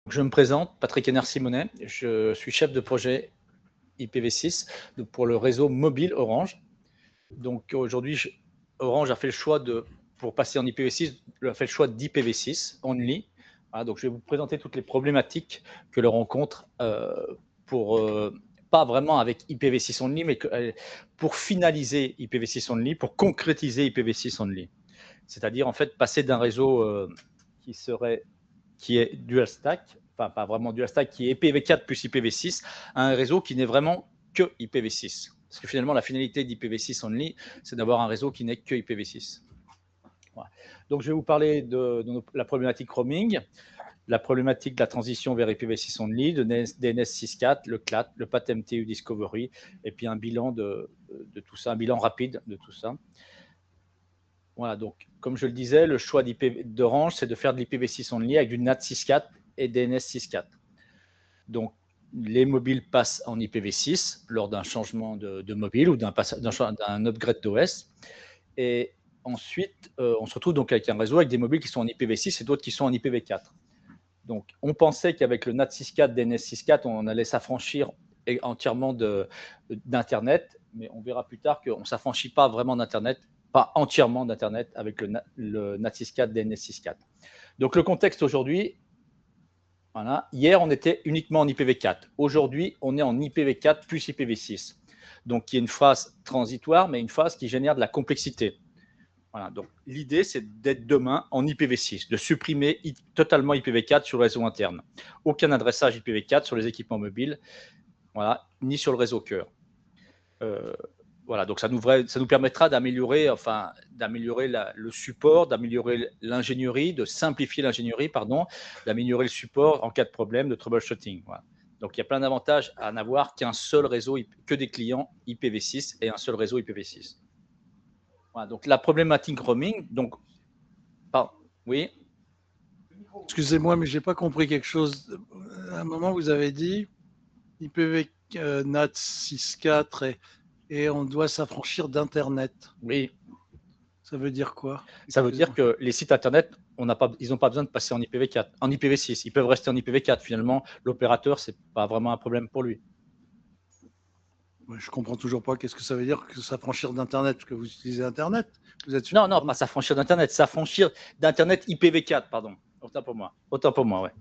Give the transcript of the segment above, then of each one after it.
Je me présente, Patrick Henner-Simonet, je suis chef de projet IPv6 pour le réseau mobile Orange. Donc aujourd'hui, Orange a fait le choix pour passer en IPv6, a fait le choix d'IPv6 only. Voilà, donc je vais vous présenter toutes les problématiques que l'on rencontre pas vraiment avec IPv6 only, mais pour finaliser IPv6 only, pour concrétiser IPv6 only. C'est-à-dire en fait passer d'un réseau qui est dual stack, enfin pas vraiment dual stack, qui est IPv4 plus IPv6, à un réseau qui n'est vraiment que IPv6. Parce que finalement, la finalité d'IPv6 only, c'est d'avoir un réseau qui n'est que IPv6. Voilà. Donc, je vais vous parler de la problématique roaming, la problématique de la transition vers IPv6 only, de DNS 6.4, le CLAT, le path MTU Discovery, et puis un bilan de tout ça, un bilan rapide de tout ça. Voilà, donc, comme je le disais, le choix d'Orange, c'est de faire de l'IPv6 only avec du NAT 6.4 et DNS 6.4. Donc, les mobiles passent en IPv6 lors d'un changement de mobile ou d'un upgrade d'OS. Et ensuite, on se retrouve donc avec un réseau avec des mobiles qui sont en IPv6 et d'autres qui sont en IPv4. Donc, on pensait qu'avec le NAT 6.4, DNS 6.4, on allait s'affranchir entièrement d'Internet, mais on verra plus tard qu'on ne s'affranchit pas vraiment d'Internet, pas entièrement d'Internet avec le NAT 6.4, DNS 6.4. Donc, le contexte aujourd'hui, voilà. Hier, on était uniquement en IPv4. Aujourd'hui, on est en IPv4 plus IPv6. Donc, il y a une phase transitoire, mais une phase qui génère de la complexité. Voilà. Donc, l'idée, c'est d'être demain en IPv6, de supprimer totalement IPv4 sur le réseau interne. Aucun adressage IPv4 sur les équipements mobiles, voilà, ni sur le réseau cœur. Voilà, donc ça nous permettra d'améliorer le support, d'améliorer l'ingénierie, de simplifier l'ingénierie, d'améliorer le support en cas de problème de troubleshooting. Voilà. Donc il y a plein d'avantages à n'avoir qu'un seul réseau, que des clients IPv6 et un seul réseau IPv6. Voilà, donc la problématique roaming, donc, oui. Excusez-moi, mais j'ai pas compris quelque chose. À un moment, vous avez dit IPv NAT 6.4 et on doit s'affranchir d'Internet. Oui. Ça veut dire quoi? Ça veut dire que les sites Internet, ils n'ont pas besoin de passer en IPv4, en IPv6. Ils peuvent rester en IPv4. Finalement, l'opérateur, ce n'est pas vraiment un problème pour lui. Je comprends toujours pas qu'est-ce que ça veut dire que s'affranchir d'Internet, parce que vous utilisez Internet. Vous êtes non, pas s'affranchir d'Internet, s'affranchir d'Internet IPv4, pardon. Autant pour moi, ouais.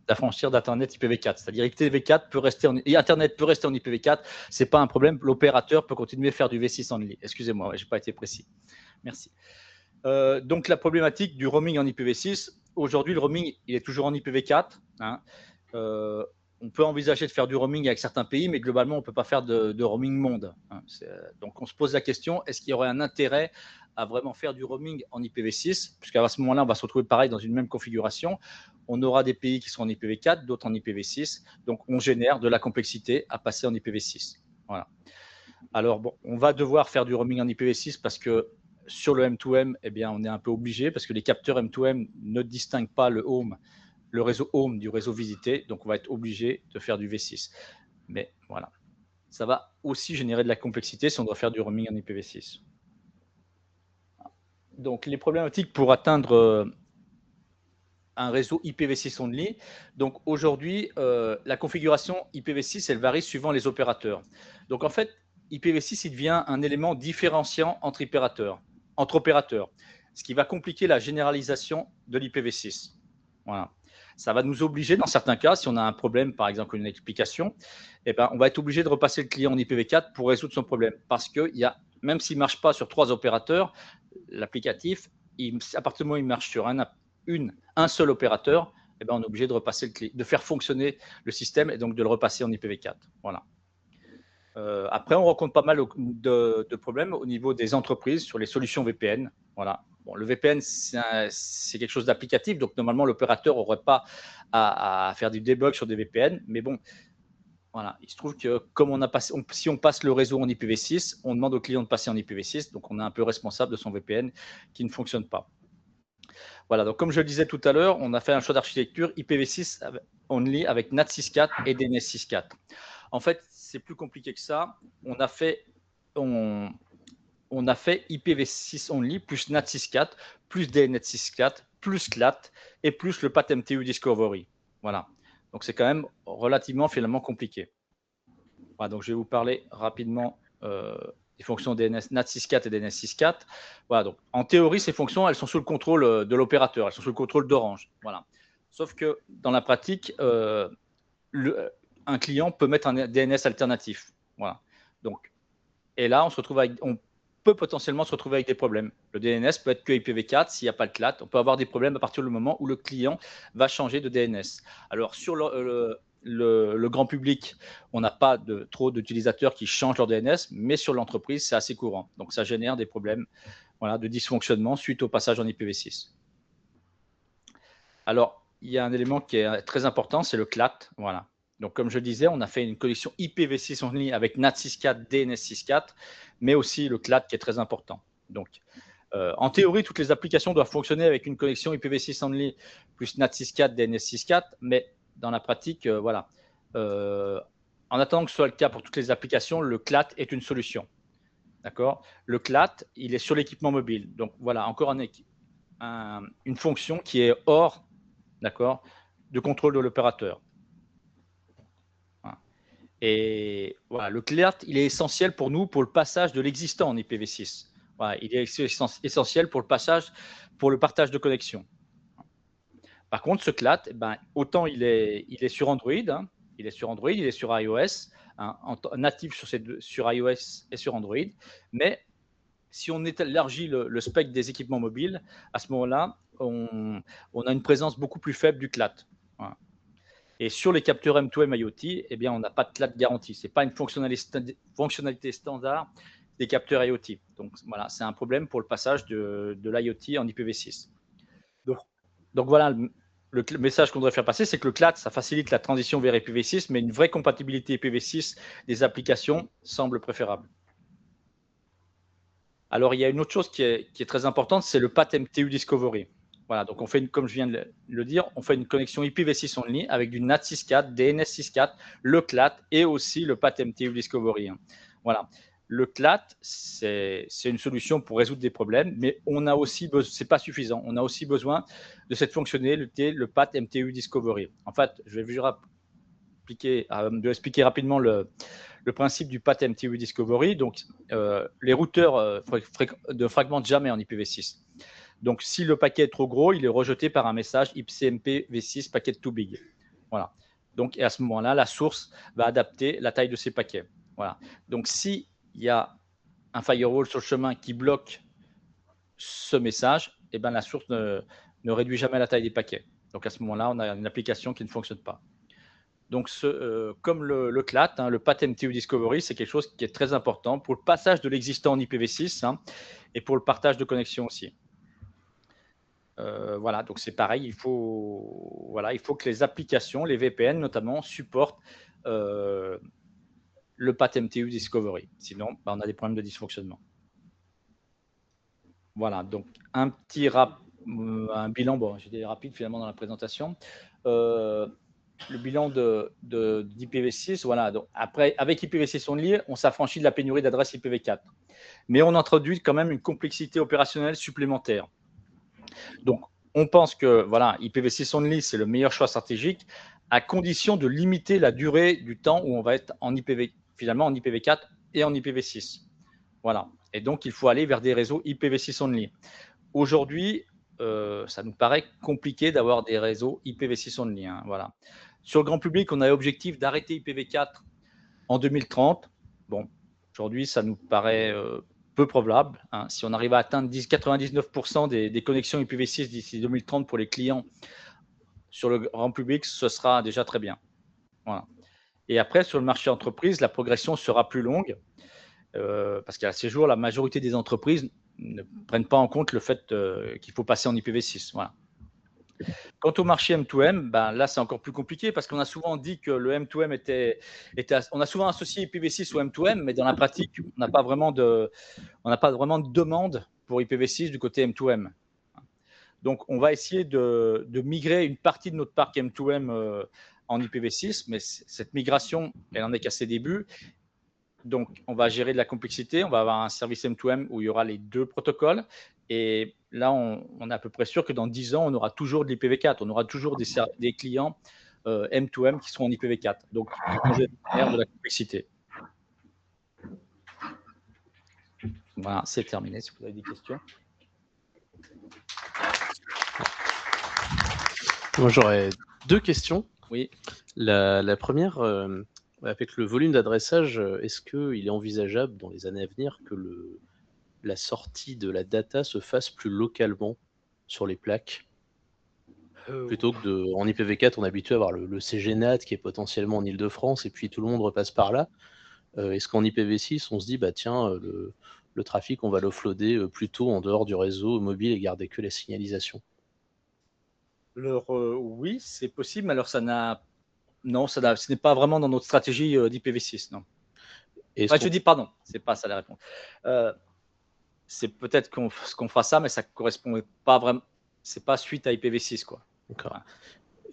S'affranchir d'Internet IPv4. C'est-à-dire IPv4 peut rester Internet peut rester en IPv4, c'est pas un problème. L'opérateur peut continuer à faire du V6 only. Excusez-moi, j'ai pas été précis. Merci. Donc la problématique du roaming en IPv6, aujourd'hui le roaming il est toujours en IPv4. Hein. On peut envisager de faire du roaming avec certains pays, mais globalement on ne peut pas faire de roaming monde. Hein. Donc on se pose la question, est-ce qu'il y aurait un intérêt à vraiment faire du roaming en IPv6, puisqu'à ce moment-là on va se retrouver pareil dans une même configuration. On aura des pays qui sont en IPv4, d'autres en IPv6, donc on génère de la complexité à passer en IPv6. Voilà. Alors bon, on va devoir faire du roaming en IPv6 parce que sur le M2M, eh bien, on est un peu obligé parce que les capteurs M2M ne distinguent pas le réseau home du réseau visité, donc on va être obligé de faire du V6. Mais voilà, ça va aussi générer de la complexité si on doit faire du roaming en IPv6. Donc les problématiques pour atteindre un réseau IPv6 only. Donc aujourd'hui, la configuration IPv6, elle varie suivant les opérateurs. Donc en fait, IPv6, il devient un élément différenciant entre opérateurs, ce qui va compliquer la généralisation de l'IPv6. Voilà. Ça va nous obliger, dans certains cas, si on a un problème, par exemple une explication, eh ben, on va être obligé de repasser le client en IPv4 pour résoudre son problème. Parce que même s'il ne marche pas sur 3 opérateurs, l'applicatif, à partir du moment où il marche sur un seul opérateur, eh ben, on est obligé de faire fonctionner le système et donc de le repasser en IPv4. Voilà. Après, on rencontre pas mal de problèmes au niveau des entreprises sur les solutions VPN. Voilà. Bon, le VPN, c'est quelque chose d'applicatif, donc normalement, l'opérateur n'aurait pas à faire du debug sur des VPN. Mais bon, voilà. Il se trouve que comme si on passe le réseau en IPv6, on demande au client de passer en IPv6, donc on est un peu responsable de son VPN qui ne fonctionne pas. Voilà, donc comme je le disais tout à l'heure, on a fait un choix d'architecture IPv6 only avec NAT 6.4 et DNS 6.4. En fait, c'est plus compliqué que ça. On a fait IPv6 only plus NAT 6.4 plus DNS 6.4 plus CLAT et plus le path MTU Discovery. Voilà. Donc, c'est quand même relativement finalement compliqué. Voilà, donc, je vais vous parler rapidement des fonctions DNS NAT64 et DNS64. Voilà, donc, en théorie, ces fonctions, elles sont sous le contrôle de l'opérateur, elles sont sous le contrôle d'Orange. Voilà. Sauf que dans la pratique, un client peut mettre un DNS alternatif. Voilà. Donc, et là, on peut potentiellement se retrouver avec des problèmes. Le DNS peut être que IPv4 s'il n'y a pas le CLAT. On peut avoir des problèmes à partir du moment où le client va changer de DNS. Alors, sur le grand public, on n'a pas trop d'utilisateurs qui changent leur DNS, mais sur l'entreprise, c'est assez courant. Donc, ça génère des problèmes de dysfonctionnement suite au passage en IPv6. Alors, il y a un élément qui est très important, c'est le CLAT. Voilà. Donc, comme je disais, on a fait une connexion IPv6 only avec NAT64, DNS64, mais aussi le CLAT qui est très important. Donc, en théorie, toutes les applications doivent fonctionner avec une connexion IPv6 only plus NAT64, DNS64, mais dans la pratique, voilà. En attendant que ce soit le cas pour toutes les applications, le CLAT est une solution. D'accord. Le CLAT, il est sur l'équipement mobile. Donc, voilà, encore une fonction qui est hors, d'accord, de contrôle de l'opérateur. Et voilà, le CLAT, il est essentiel pour nous pour le passage de l'existant en IPv6. Voilà, il est essentiel pour le partage de connexion. Par contre, ce CLAT, autant il est sur Android, il est sur Android, il est sur iOS, natif sur iOS et sur Android, mais si on élargit le spectre des équipements mobiles, à ce moment-là, on a une présence beaucoup plus faible du CLAT. Voilà. Et sur les capteurs M2M IoT, eh bien, on n'a pas de CLAT garantie. Ce n'est pas une fonctionnalité standard des capteurs IoT. Donc, voilà, c'est un problème pour le passage de l'IoT en IPv6. Donc voilà, le message qu'on devrait faire passer, c'est que le CLAT, ça facilite la transition vers IPv6, mais une vraie compatibilité IPv6 des applications semble préférable. Alors, il y a une autre chose qui est très importante, c'est le path MTU Discovery. Voilà, donc on fait, comme je viens de le dire, on fait une connexion IPv6 only avec du NAT64, DNS64, le CLAT et aussi le path MTU Discovery. Voilà. Le CLAT, c'est une solution pour résoudre des problèmes, mais on a aussi, c'est pas suffisant, on a aussi besoin de cette fonctionnalité, le path MTU Discovery. En fait, je vais expliquer rapidement le principe du path MTU Discovery. Donc, les routeurs ne fragmentent jamais en IPv6. Donc, si le paquet est trop gros, il est rejeté par un message IPCMP v6 packet too big. Voilà. Donc, et à ce moment-là, la source va adapter la taille de ces paquets. Voilà. Donc, s'il y a un firewall sur le chemin qui bloque ce message, eh ben, la source ne réduit jamais la taille des paquets. Donc, à ce moment-là, on a une application qui ne fonctionne pas. Donc, comme le CLAT, le Path MTU Discovery, c'est quelque chose qui est très important pour le passage de l'existant en IPv6 et pour le partage de connexion aussi. Voilà, donc c'est pareil, il faut que les applications, les VPN notamment, supportent le Path MTU Discovery. Sinon, on a des problèmes de dysfonctionnement. Voilà, donc un bilan, bon, j'étais rapide finalement dans la présentation. Le bilan d'IPv6, voilà. Donc après, avec IPv6 only, on s'affranchit de la pénurie d'adresses IPv4. Mais on introduit quand même une complexité opérationnelle supplémentaire. Donc, on pense que voilà, IPv6 only, c'est le meilleur choix stratégique, à condition de limiter la durée du temps où on va être finalement en IPv4 et en IPv6. Voilà. Et donc, il faut aller vers des réseaux IPv6 only. Aujourd'hui, ça nous paraît compliqué d'avoir des réseaux IPv6 only. Voilà. Sur le grand public, on a l'objectif d'arrêter IPv4 en 2030. Bon, aujourd'hui, ça nous paraît peu probable. Si on arrive à atteindre 99% des connexions IPv6 d'ici 2030 pour les clients sur le grand public, ce sera déjà très bien. Voilà. Et après, sur le marché entreprise, la progression sera plus longue parce qu'à ces jours, la majorité des entreprises ne prennent pas en compte le fait qu'il faut passer en IPv6. Voilà. Quant au marché M2M, là, c'est encore plus compliqué parce qu'on a souvent dit que le M2M on a souvent associé IPv6 au M2M, mais dans la pratique, on n'a pas vraiment de demande pour IPv6 du côté M2M. Donc, on va essayer de migrer une partie de notre parc M2M en IPv6, mais cette migration, elle n'en est qu'à ses débuts. Donc, on va gérer de la complexité. On va avoir un service M2M où il y aura les deux protocoles. Et là, on est à peu près sûr que dans 10 ans, on aura toujours de l'IPv4. On aura toujours des clients M2M qui seront en IPv4. Donc, de la complexité. Voilà, c'est terminé. Si vous avez des questions. Moi, j'aurais 2 questions. Oui. La première, avec le volume d'adressage, est-ce qu'il est envisageable dans les années à venir que la sortie de la data se fasse plus localement sur les plaques? Plutôt que en IPv4, on est habitué à avoir le CGNAT qui est potentiellement en Île-de-France et puis tout le monde repasse par là. Est-ce qu'en IPv6, on se dit, bah tiens, le trafic, on va l'offloader plutôt en dehors du réseau mobile et garder que la signalisation? Oui, c'est possible, mais alors ce n'est pas vraiment dans notre stratégie d'IPv6, non. Est-ce Je dis pardon, c'est pas ça la réponse. C'est peut-être qu'on fera ça, mais ça correspond pas vraiment. C'est pas suite à IPv6, quoi. D'accord.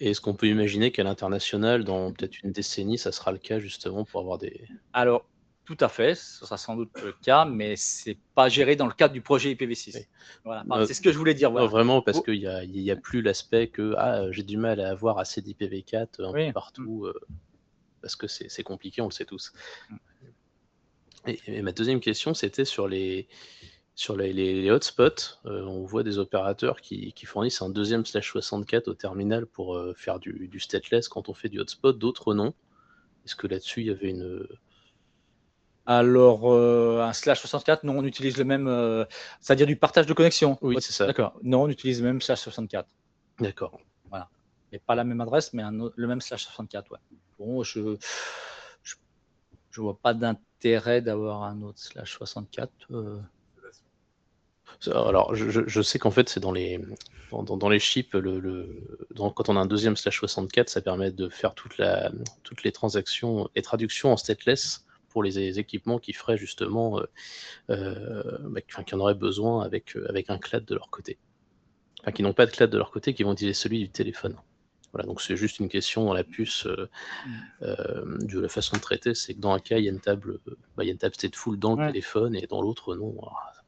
Et est-ce qu'on peut imaginer qu'à l'international, dans peut-être une décennie, ça sera le cas justement pour avoir des... Alors, tout à fait, ce sera sans doute le cas, mais c'est pas géré dans le cadre du projet IPv6. Oui. Voilà, c'est ce que je voulais dire. Voilà. Non, vraiment, parce qu'il y a plus l'aspect que j'ai du mal à avoir assez d'IPv4 un peu partout, parce que c'est compliqué, on le sait tous. Et ma deuxième question, c'était sur les hotspots. On voit des opérateurs qui fournissent un deuxième /64 au terminal pour faire du stateless quand on fait du hotspot, d'autres non. Est-ce que là-dessus, il y avait une... Alors, un /64, non, on utilise le même, c'est-à-dire du partage de connexion. Oui, c'est ça. D'accord. Non, on utilise le même /64. D'accord. Voilà. Et pas la même adresse, mais le même /64, ouais. Bon, je vois pas d'intérêt d'avoir un autre /64. Alors, je sais qu'en fait, c'est dans les chips, quand on a un deuxième /64, ça permet de faire toutes les transactions et traductions en stateless pour les équipements qui feraient justement, qui en auraient besoin avec un CLAD de leur côté. Enfin, qui n'ont pas de CLAD de leur côté, qui vont utiliser celui du téléphone. Voilà, donc c'est juste une question dans la puce de la façon de traiter, c'est que dans un cas, il y a une table stateful dans le téléphone et dans l'autre, non.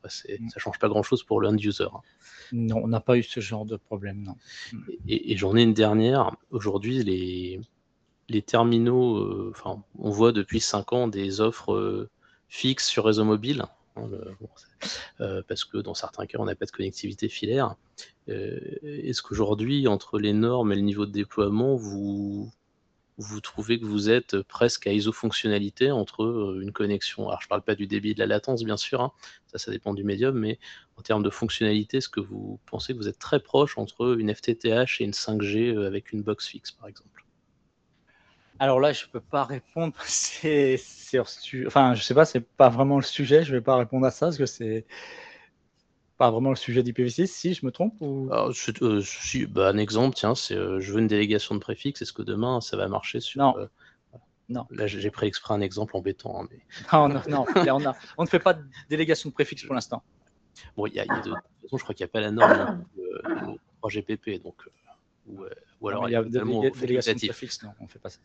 Ça change pas grand-chose pour le end-user. Non, on n'a pas eu ce genre de problème, non. Et j'en ai une dernière. Aujourd'hui, les terminaux, on voit depuis 5 ans des offres fixes sur réseau mobile, parce que dans certains cas, on n'a pas de connectivité filaire. Est-ce qu'aujourd'hui, entre les normes et le niveau de déploiement, vous trouvez que vous êtes presque à iso-fonctionnalité entre une connexion, alors je ne parle pas du débit et de la latence bien sûr, hein, ça dépend du médium, mais en termes de fonctionnalité, est-ce que vous pensez que vous êtes très proche entre une FTTH et une 5G avec une box fixe par exemple? Alors là, je peux pas répondre. Je sais pas, c'est pas vraiment le sujet. Je vais pas répondre à ça parce que c'est pas vraiment le sujet d'IPv6. Si je me trompe ou... Alors, un exemple, tiens, c'est je veux une délégation de préfixe. Est-ce que demain ça va marcher sur... Non. Non. Là, j'ai pris exprès un exemple embêtant. Mais... Non. Là, on ne fait pas de délégation de préfixe pour l'instant. Bon, de toute façon, je crois qu'il n'y a pas la norme 3GPP, donc ou alors il y a délégation de préfixe. Non, on ne fait pas ça.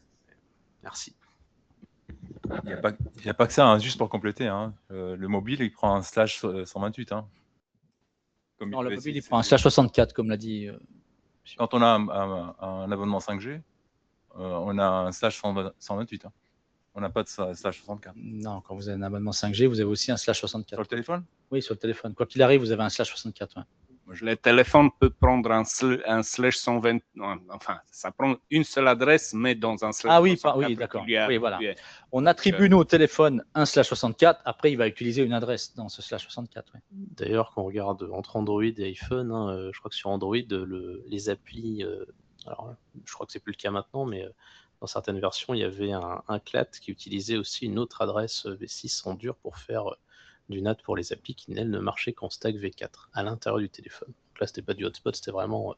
Merci. Il n'y a pas que ça, hein, juste pour compléter. Hein. Le mobile, il prend un /128. Hein. Non, le mobile, il prend un /64, comme l'a dit. Quand on a un abonnement 5G, on a un /128. Hein. On n'a pas de /64. Non, quand vous avez un abonnement 5G, vous avez aussi un /64. Sur le téléphone? Oui, sur le téléphone. Quoi qu'il arrive, vous avez un /64. Ouais. Le téléphone peut prendre un /120. Enfin, ça prend une seule adresse, mais dans un /64. Ah oui, d'accord. Oui, voilà. On attribue nous au téléphone un /64. Après, il va utiliser une adresse dans ce /64. Ouais. D'ailleurs, quand on regarde entre Android et iPhone, je crois que sur Android, les applis, alors je crois que c'est plus le cas maintenant, mais dans certaines versions, il y avait un CLAT qui utilisait aussi une autre adresse V6 en dur pour faire du NAT pour les applis qui, elles, ne marchaient qu'en stack V4 à l'intérieur du téléphone. Donc là, c'était pas du hotspot, c'était vraiment...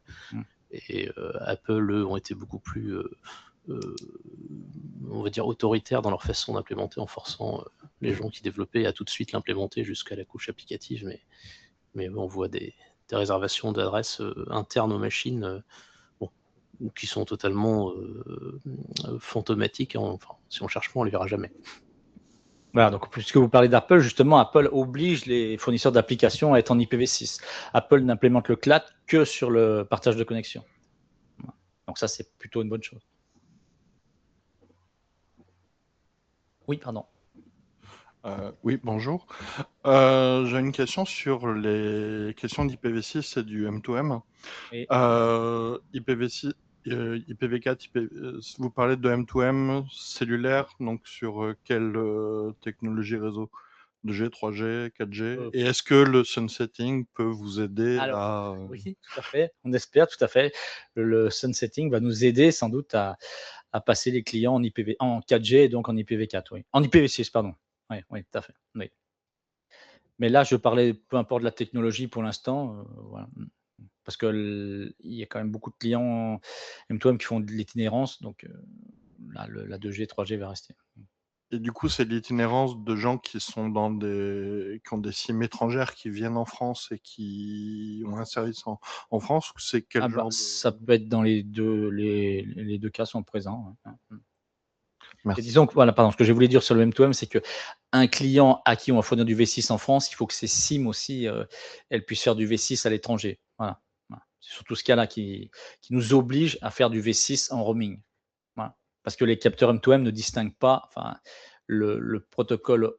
Et Apple, eux, ont été beaucoup plus, on va dire, autoritaires dans leur façon d'implémenter en forçant les gens qui développaient à tout de suite l'implémenter jusqu'à la couche applicative. Mais on voit des réservations d'adresses internes aux machines qui sont totalement fantomatiques. Enfin, si on cherche pas, on ne les verra jamais. Voilà, donc puisque vous parlez d'Apple, justement, Apple oblige les fournisseurs d'applications à être en IPv6. Apple n'implémente le CLAT que sur le partage de connexion. Donc ça, c'est plutôt une bonne chose. Oui, pardon. Oui, bonjour. J'ai une question sur les questions d'IPv6 et du M2M. Oui. IPv6, IPv4, vous parlez de M2M cellulaire, donc sur quelle technologie réseau? 2G, 3G, 4G? Et est-ce que le sunsetting peut vous aider Alors, à... oui, tout à fait. On espère, tout à fait. Le sunsetting va nous aider sans doute à passer les clients en 4G et donc en IPv4, oui. En IPv6, pardon. Oui, oui, tout à fait. Oui. Mais là, je parlais peu importe la technologie pour l'instant, voilà. Parce il y a quand même beaucoup de clients M2M qui font de l'itinérance, donc là, la 2G, 3G va rester. Et du coup, c'est l'itinérance de gens qui sont qui ont des SIM étrangères qui viennent en France et qui ont un service en France, ou c'est quel genre de... Ça peut être dans les deux cas sont présents. Ouais. Et Merci. disons que, voilà, pardon, ce que je voulais dire sur le M2M, c'est qu'un client à qui on va fournir du V6 en France, il faut que ses SIM aussi, elles puissent faire du V6 à l'étranger. Voilà. C'est surtout ce cas-là qui nous oblige à faire du V6 en roaming. Voilà. Parce que les capteurs M2M ne distinguent pas, enfin, le protocole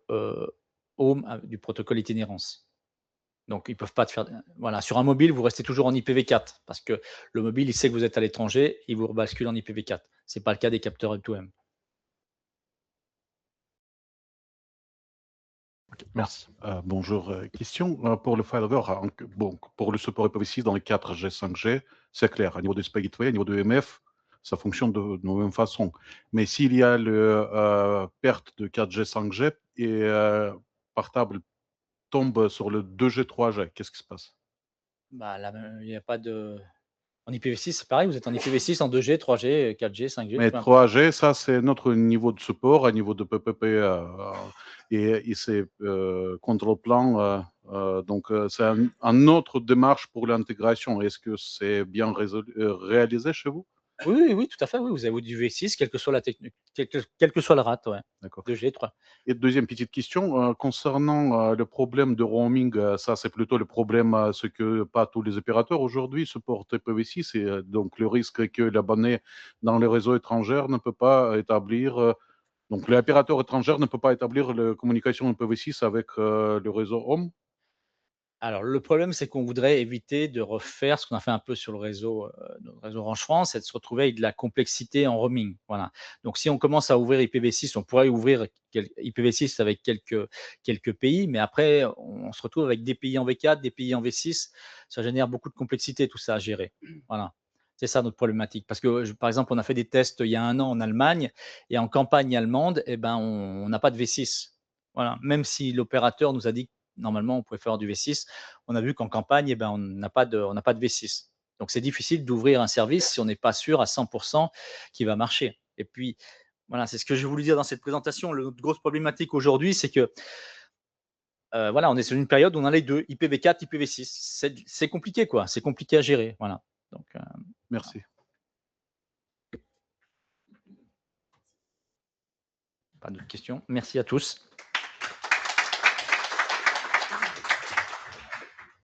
home du protocole itinérance. Donc, ils peuvent pas te faire. Voilà, sur un mobile, vous restez toujours en IPv4 parce que le mobile, il sait que vous êtes à l'étranger, il vous rebascule en IPv4. C'est pas le cas des capteurs M2M. Merci. Bonjour. Question pour le failover. Bon, pour le support IPv6 dans les 4G, 5G, c'est clair. À niveau de SPI Gateway, à niveau de MF, ça fonctionne de la même façon. Mais s'il y a le perte de 4G, 5G et portable tombe sur le 2G, 3G, qu'est-ce qui se passe? Bah, là, il n'y a pas de. En IPv6, c'est pareil, vous êtes en IPv6, en 2G, 3G, 4G, 5G, Mais peu importe. 3G, ça, c'est notre niveau de support, à niveau de PPP et c'est contrôle plan. Donc, c'est un autre démarche pour l'intégration. Est-ce que c'est bien réalisé chez vous? Oui, tout à fait. Oui, vous avez du V6, quelle que soit la technique, quel que soit le RAT, ouais. D'accord. 2G, 3. Et deuxième petite question, concernant le problème de roaming, ça c'est plutôt le problème, ce que pas tous les opérateurs aujourd'hui supportent IPv6 et donc le risque que l'abonné dans le réseau étranger ne peut pas établir, donc l'opérateur étranger ne peut pas établir la communication IPv6 avec le réseau home? Alors, le problème, c'est qu'on voudrait éviter de refaire ce qu'on a fait un peu sur le réseau Orange France, c'est de se retrouver avec de la complexité en roaming. Voilà. Donc, si on commence à ouvrir IPv6, on pourrait ouvrir IPv6 avec quelques pays, mais après, on se retrouve avec des pays en V4, des pays en V6. Ça génère beaucoup de complexité, tout ça à gérer. Voilà. C'est ça notre problématique. Parce que, par exemple, on a fait des tests il y a 1 an en Allemagne, et en campagne allemande, eh ben, on n'a pas de V6. Voilà. Même si l'opérateur nous a dit que normalement, on pouvait faire du V6. On a vu qu'en campagne, eh ben, on n'a pas de V6. Donc, c'est difficile d'ouvrir un service si on n'est pas sûr à 100% qu'il va marcher. Et puis, voilà, c'est ce que j'ai voulu dire dans cette présentation. Notre grosse problématique aujourd'hui, c'est que voilà, on est sur une période où on a les deux, IPv4, IPv6. C'est compliqué, quoi. C'est compliqué à gérer. Voilà. Donc, Merci. pas d'autres questions. Merci à tous.